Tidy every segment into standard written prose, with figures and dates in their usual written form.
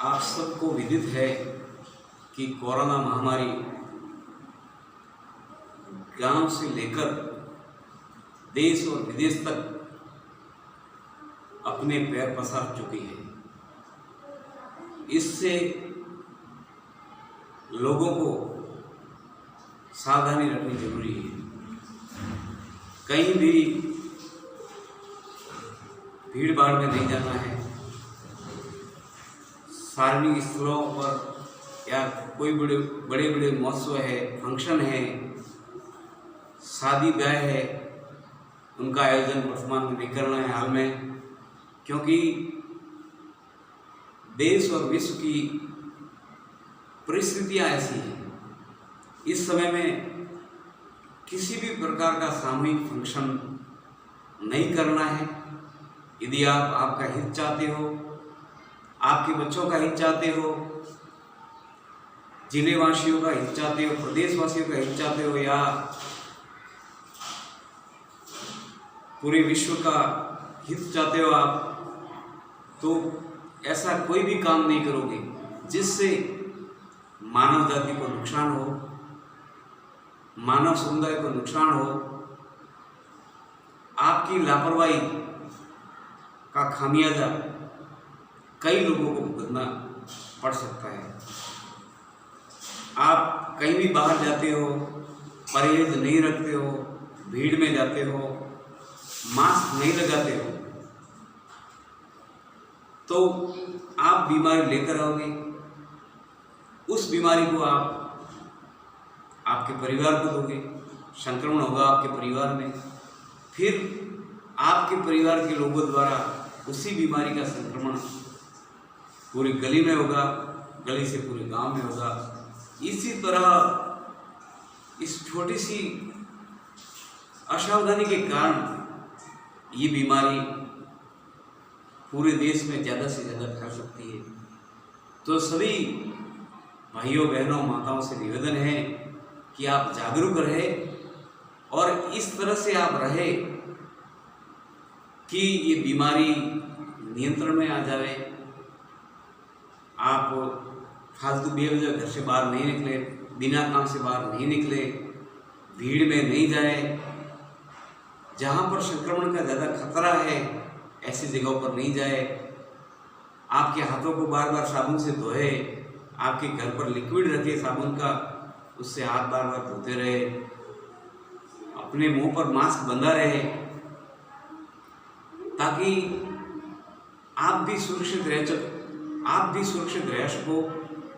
आप सबको विदित है कि कोरोना महामारी गांव से लेकर देश और विदेश तक अपने पैर पसार चुकी है। इससे लोगों को सावधानी रखनी जरूरी है। कहीं भी भीड़ भाड़ में नहीं जाना है। सार्वजनिक स्थलों पर या कोई बड़े बड़े महोत्सव है, फंक्शन है, शादी ब्याह है, उनका आयोजन वर्तमान में नहीं करना है हाल में, क्योंकि देश और विश्व की परिस्थितियां ऐसी हैं। इस समय में किसी भी प्रकार का सामूहिक फंक्शन नहीं करना है। यदि आप आपका हित चाहते हो, आपके बच्चों का हित चाहते हो, जिले वासियों का हित चाहते हो, प्रदेशवासियों का हित चाहते हो, या पूरे विश्व का हित चाहते हो आप, तो ऐसा कोई भी काम नहीं करोगे जिससे मानव जाति को नुकसान हो, मानव समुदाय को नुकसान हो। आपकी लापरवाही का खामियाजा कई लोगों को भुगतना पड़ सकता है। आप कहीं भी बाहर जाते हो, परहेज नहीं रखते हो, भीड़ में जाते हो, मास्क नहीं लगाते हो, तो आप बीमारी लेकर आओगे। उस बीमारी को आप आपके परिवार को दोगे, संक्रमण होगा आपके परिवार में, फिर आपके परिवार के लोगों द्वारा उसी बीमारी का संक्रमण पूरी गली में होगा, गली से पूरे गांव में होगा। इसी तरह इस छोटी सी असावधानी के कारण ये बीमारी पूरे देश में ज़्यादा से ज़्यादा फैल सकती है। तो सभी भाइयों बहनों माताओं से निवेदन है कि आप जागरूक रहे और इस तरह से आप रहे कि ये बीमारी नियंत्रण में आ जाए। आप फालतू बेवजह घर से बाहर नहीं निकले, बिना काम से बाहर नहीं निकले, भीड़ में नहीं जाए, जहाँ पर संक्रमण का ज़्यादा खतरा है ऐसी जगहों पर नहीं जाए। आपके हाथों को बार बार साबुन से धोए, आपके घर पर लिक्विड रखे साबुन का, उससे हाथ बार बार धोते रहे, अपने मुंह पर मास्क बंधा रहे, ताकि आप भी सुरक्षित रह सको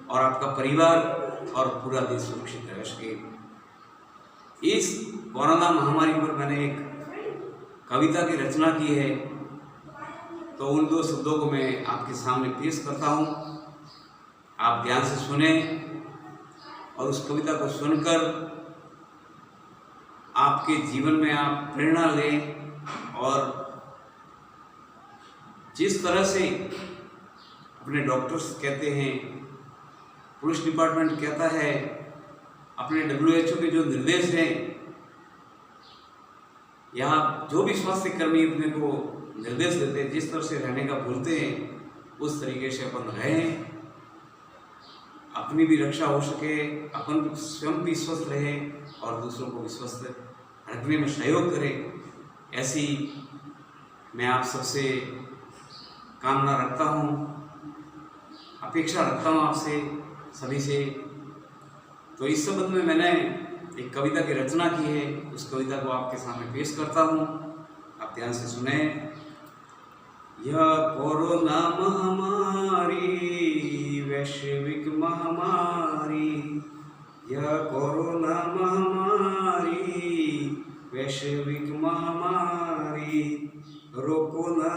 और आपका परिवार और पूरा देश सुरक्षित रह सके। इस कोरोना महामारी पर मैंने एक कविता की रचना की है, तो उन दो शब्दों को मैं आपके सामने पेश करता हूँ। आप ध्यान से सुने और उस कविता को सुनकर आपके जीवन में आप प्रेरणा लें और जिस तरह से अपने डॉक्टर्स कहते हैं, पुलिस डिपार्टमेंट कहता है, अपने WHO के जो निर्देश हैं, यहाँ जो भी स्वास्थ्य कर्मी अपने को निर्देश देते हैं, जिस तरह से रहने का बोलते हैं, उस तरीके से अपन रहें, अपनी भी रक्षा हो सके, अपन स्वयं भी स्वस्थ रहे और दूसरों को भी स्वस्थ रखने में सहयोग करें, ऐसी मैं आप सबसे कामना रखता हूँ, अपेक्षा रखता हूँ आपसे सभी से। तो इस संबंध में मैंने एक कविता की रचना की है, उस कविता को आपके सामने पेश करता हूँ। आप ध्यान से सुने। यह कोरोना महामारी वैश्विक महामारी, यह कोरोना महामारी वैश्विक महामारी, रोको ना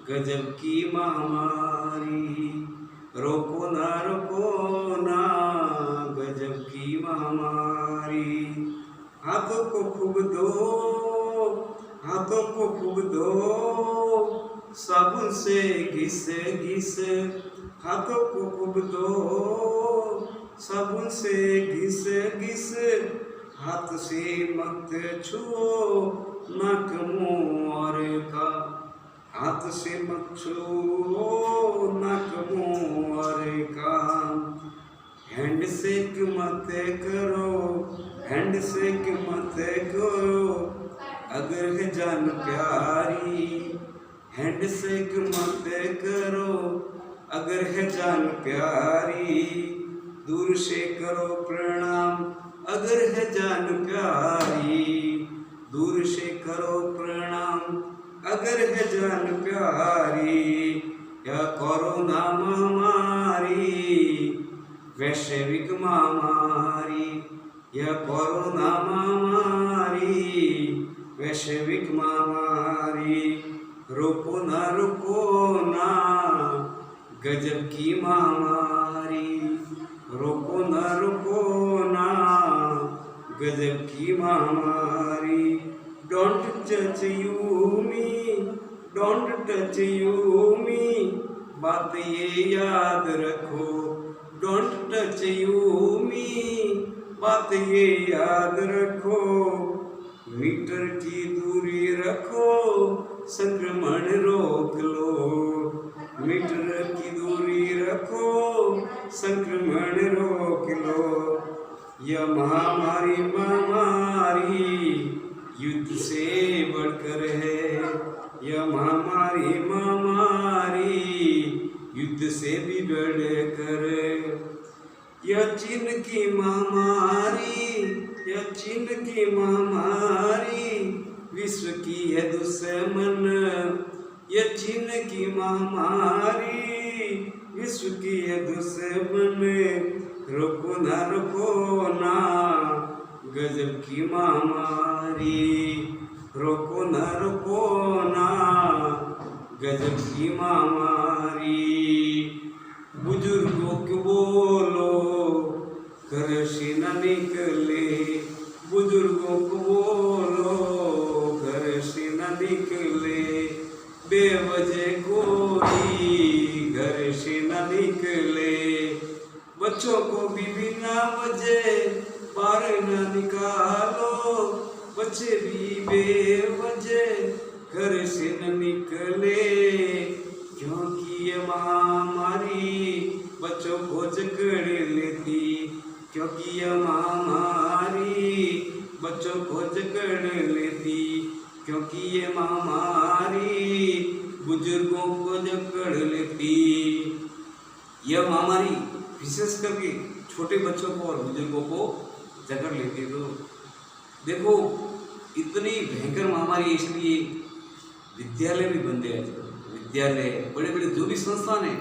गजब की महामारी, रोको ना गजब की महामारी। हाथों को खूब धो साबुन से घिस, हाथों को खूब धो साबुन से घिस, हाथ से मत छुओ नाक मुंह और का, हाथ से मत छुओ मत करो, हैंडशेक मत करो, अगर है जान प्यारी। हैंडशेक मत करो, अगर है जान प्यारी, दूर से करो प्रणाम, अगर है जान प्यारी। दूर से करो प्रणाम, अगर है जान प्यारी। या कोरोना महामारी, वैश्विक महामारी, यह कोरोना महामारी, वैश्विक महामारी, रोको ना गजब की महामारी, रोको ना गजब की महामारी। Don't touch you me, don't touch you me, बात ये याद रखो। डोंट टच यू मी, बात ये याद रखो। मीटर की दूरी रखो, संक्रमण रोक लो। मीटर की दूरी रखो, संक्रमण रोक लो। यह महामारी युद्ध से बढ़कर है। यह महामारी युद्ध से भी बढ़कर। यह चीन की महामारी, यह चीन की महामारी, विश्व की है दुश्मन। यह चीन की महामारी, विश्व की है दुश्मन। रोको ना गजब की महामारी, रोको ना गजब की महामारी। बुजुर्गों को बोलो, घर से न निकले। बुजुर्गों को बोलो, घर से न निकले। बेवजह कोई घर से न निकले। बच्चों को भी बिना वजह बाहर न निकालो। बच्चे भी बेवजह घर से न निकले, क्योंकि ये महामारी बच्चों को जकड़ लेती। क्योंकि ये महामारी बच्चों को जकड़ लेती। क्योंकि ये महामारी बुजुर्गों को जकड़ लेती। यह महामारी विशेष करके छोटे बच्चों को और बुजुर्गों को जकड़ लेती है। तो देखो, इतनी भयंकर महामारी, इसलिए विद्यालय भी बंद है। विद्यालय, बड़े बड़े जो भी संस्थान है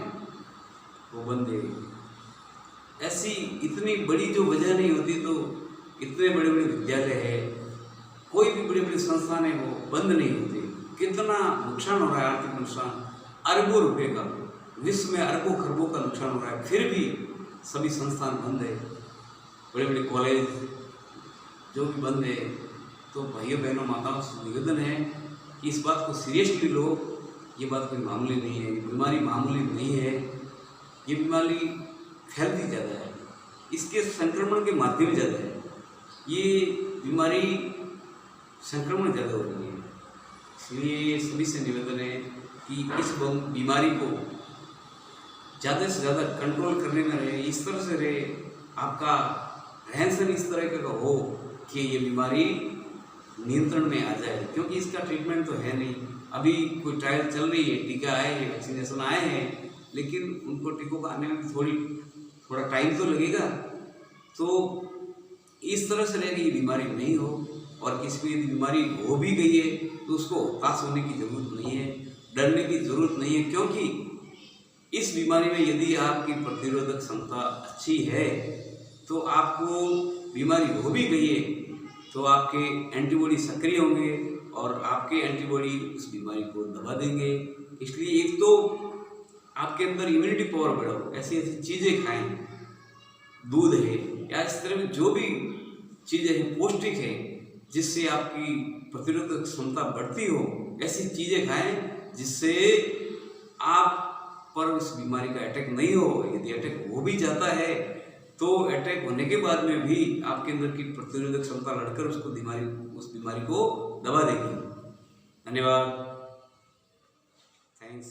वो बंद है। ऐसी इतनी बड़ी जो वजह नहीं होती तो इतने बड़े बड़े विद्यालय है, कोई भी बड़े बड़े संस्थान है वो बंद नहीं होते। कितना नुकसान हो रहा है, आर्थिक नुकसान अरबों रुपए का, विश्व में अरबों खरबों का नुकसान हो रहा है, फिर भी सभी संस्थान बंद है। बड़े बड़े कॉलेज जो भी बंद है। तो भाइयों बहनों माताओं से निवेदन है कि इस बात को सीरियसली लो। ये बात कोई मामूली नहीं है, बीमारी मामूली नहीं है। ये बीमारी फैलती ज़्यादा है, इसके संक्रमण के माध्यम ज़्यादा है। ये बीमारी संक्रमण ज़्यादा हो रही है। इसलिए सभी से निवेदन है कि इस बीमारी को ज़्यादा से ज़्यादा कंट्रोल करने में रहे, इस तरह से रहे, आपका रहन सहन इस तरह का हो कि ये बीमारी नियंत्रण में आ जाए। क्योंकि इसका ट्रीटमेंट तो है नहीं, अभी कोई ट्रायल चल रही है, टीका आए हैं, वैक्सीनेशन आए हैं, लेकिन उनको टीकों को आने में थोड़ा टाइम तो लगेगा। तो इस तरह से रहे कि ये बीमारी नहीं हो, और किसी को यदि बीमारी हो भी गई है तो उसको हताश होने की ज़रूरत नहीं है, डरने की ज़रूरत नहीं है। क्योंकि इस बीमारी में यदि आपकी प्रतिरोधक क्षमता अच्छी है तो आपको बीमारी हो भी गई है तो आपके एंटीबॉडी सक्रिय होंगे और आपके एंटीबॉडी उस बीमारी को दबा देंगे। इसलिए एक तो आपके अंदर इम्यूनिटी पावर बढ़ाओ, ऐसी ऐसी चीज़ें खाएं, दूध है या इस तरह की जो भी चीज़ें हैं पौष्टिक है जिससे आपकी प्रतिरोधक क्षमता बढ़ती हो, ऐसी चीज़ें खाएं जिससे आप पर उस बीमारी का अटैक नहीं हो। यदि अटैक हो भी जाता है तो अटैक होने के बाद में भी आपके अंदर की प्रतिरोधक क्षमता लड़कर उस बीमारी को दबा देगी। धन्यवाद, थैंक्स।